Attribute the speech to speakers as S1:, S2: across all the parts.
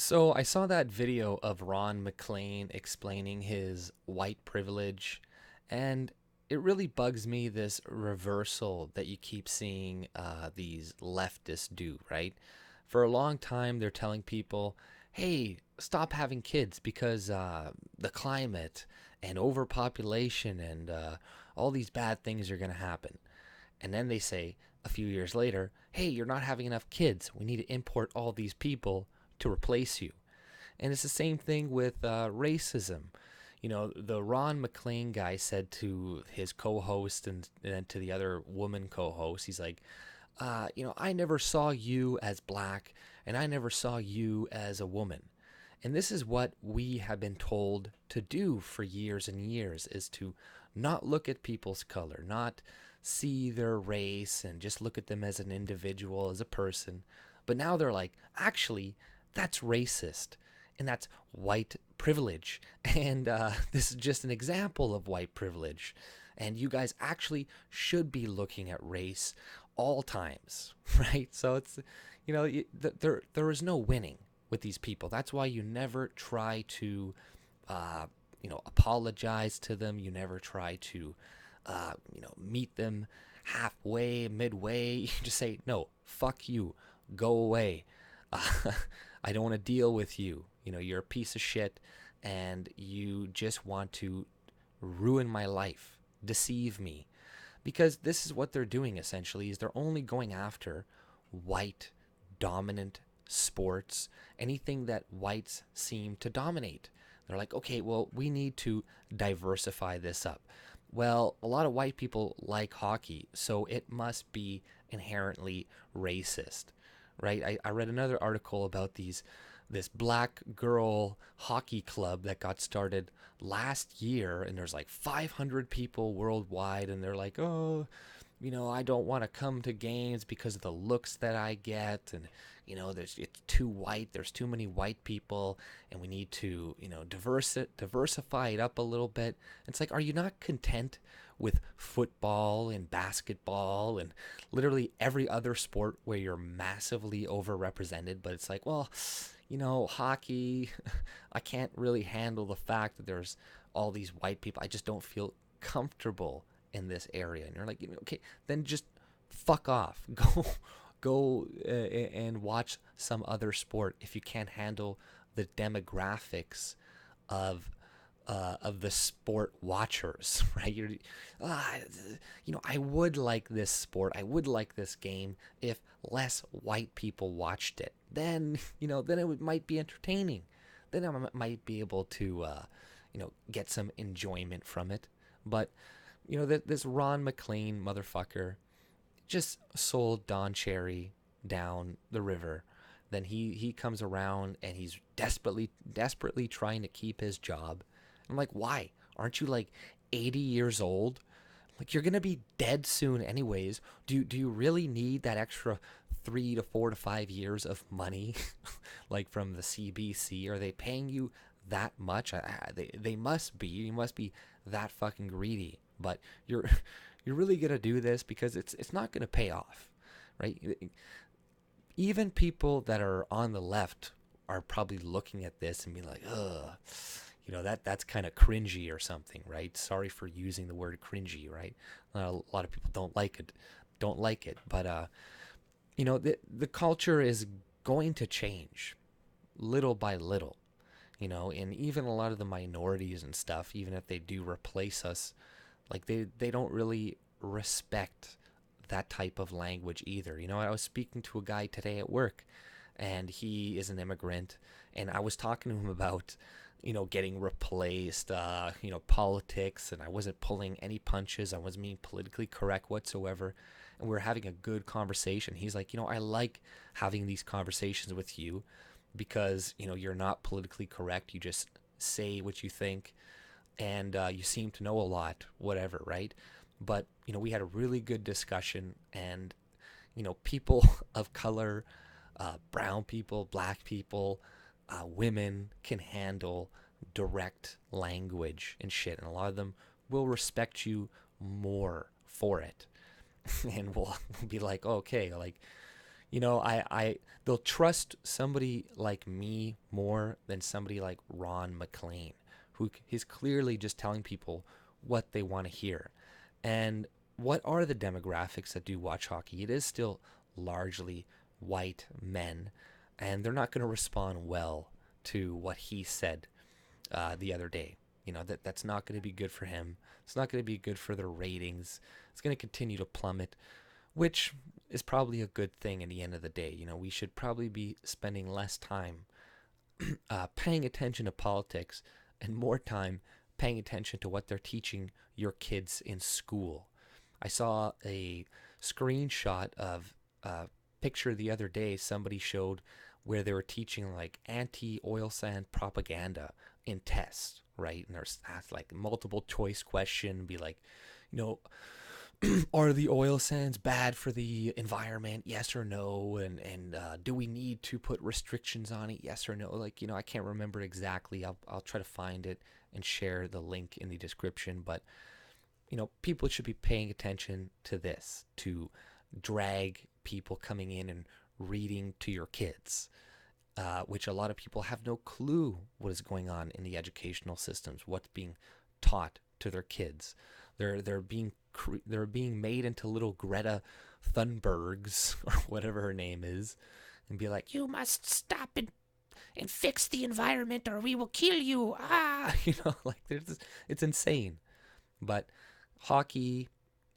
S1: So I saw that video of Ron MacLean explaining his white privilege, and it really bugs me this reversal that you keep seeing these leftists do, right? For a long time, they're telling people, hey, stop having kids because the climate and overpopulation and all these bad things are going to happen. And then they say a few years later, hey, you're not having enough kids. We need to import all these people to replace you. And it's the same thing with racism. You know, the Ron MacLean guy said to his co-host and then to the other woman co-host, he's like, I never saw you as black and I never saw you as a woman. And this is what we have been told to do for years and years, is to not look at people's color, not see their race and just look at them as an individual, as a person. But now they're like, actually, that's racist. And that's white privilege. And this is just an example of white privilege. And you guys actually should be looking at race all times, right? So it's, there is no winning with these people. That's why you never try to, apologize to them. You never try to, meet them halfway, midway. You just say, no, fuck you, go away. I don't want to deal with you. You're a piece of shit and you just want to ruin my life, deceive me. Because this is what they're doing essentially, is they're only going after white dominant sports, anything that whites seem to dominate. They're like, okay, well, we need to diversify this up. Well, a lot of white people like hockey, so it must be inherently racist, right? I read another article about this black girl hockey club that got started last year, and there's like 500 people worldwide, and they're like, oh, I don't want to come to games because of the looks that I get, and it's too white, there's too many white people, and we need to diversify it up a little bit. It's like, are you not content with football and basketball and literally every other sport where you're massively overrepresented? But it's like, well, hockey, I can't really handle the fact that there's all these white people. I just don't feel comfortable in this area. And you're like, okay, then just fuck off. Go and watch some other sport if you can't handle the demographics of the sport watchers, right? I would like this sport. I would like this game if less white people watched it. Then, then it might be entertaining. Then I might be able to, get some enjoyment from it. But, this Ron MacLean motherfucker just sold Don Cherry down the river. Then he comes around and he's desperately trying to keep his job. I'm like, why? Aren't you like 80 years old? Like, you're gonna be dead soon anyways. Do you really need that extra 3 to 4 to 5 years of money, like from the CBC? Are they paying you that much? They must be. You must be that fucking greedy. But you're really gonna do this because it's not gonna pay off, right? Even people that are on the left are probably looking at this and be like, ugh. That's kind of cringy or something, right? Sorry for using the word cringy, right? A lot of people don't like it, but the culture is going to change little by little, and even a lot of the minorities and stuff, even if they do replace us, like they don't really respect that type of language either. I was speaking to a guy today at work, and he is an immigrant, and I was talking to him about getting replaced, politics, and I wasn't pulling any punches. I wasn't being politically correct whatsoever. And we were having a good conversation. He's like, I like having these conversations with you because, you're not politically correct. You just say what you think, and you seem to know a lot, whatever, right? But, we had a really good discussion, and, people of color, brown people, black people, women can handle direct language and shit, and a lot of them will respect you more for it. And we'll be like, okay, like, they'll trust somebody like me more than somebody like Ron MacLean, who is clearly just telling people what they want to hear. And what are the demographics that do watch hockey? It is still largely white men, and they're not going to respond well to what he said the other day. That's not going to be good for him. It's not going to be good for their ratings. It's going to continue to plummet, which is probably a good thing at the end of the day. We should probably be spending less time paying attention to politics and more time paying attention to what they're teaching your kids in school. I saw a screenshot of a picture the other day somebody showed where they were teaching like anti-oil sand propaganda in tests, right? And there's like multiple choice question, be like, are the oil sands bad for the environment? Yes or no? And do we need to put restrictions on it? Yes or no? Like, I can't remember exactly. I'll try to find it and share the link in the description. But, people should be paying attention to this, to drag people coming in and reading to your kids, which a lot of people have no clue what is going on in the educational systems, what's being taught to their kids. They're being made into little Greta Thunbergs or whatever her name is, and be like, you must stop and fix the environment or we will kill you. It's insane. But hockey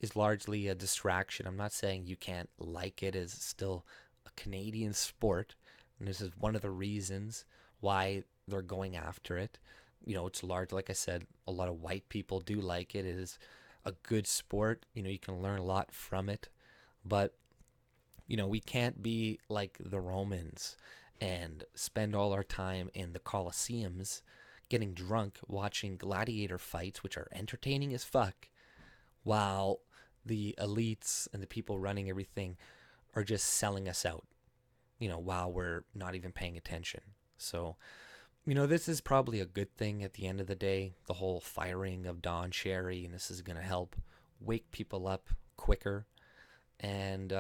S1: is largely a distraction. I'm not saying you can't like it. It's still a Canadian sport, and this is one of the reasons why they're going after it. It's large, like I said, a lot of white people do like it. It is a good sport. You can learn a lot from it. But, we can't be like the Romans and spend all our time in the Colosseums getting drunk watching gladiator fights, which are entertaining as fuck, while the elites and the people running everything are just selling us out, while we're not even paying attention. So, this is probably a good thing at the end of the day, the whole firing of Don Cherry, and this is going to help wake people up quicker and,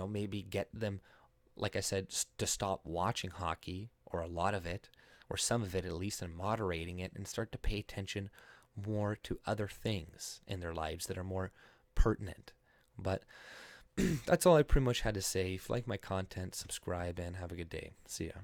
S1: maybe get them, like I said, to stop watching hockey, or a lot of it, or some of it at least, and moderating it, and start to pay attention more to other things in their lives that are more pertinent. But that's all I pretty much had to say. If you like my content, subscribe and have a good day. See ya.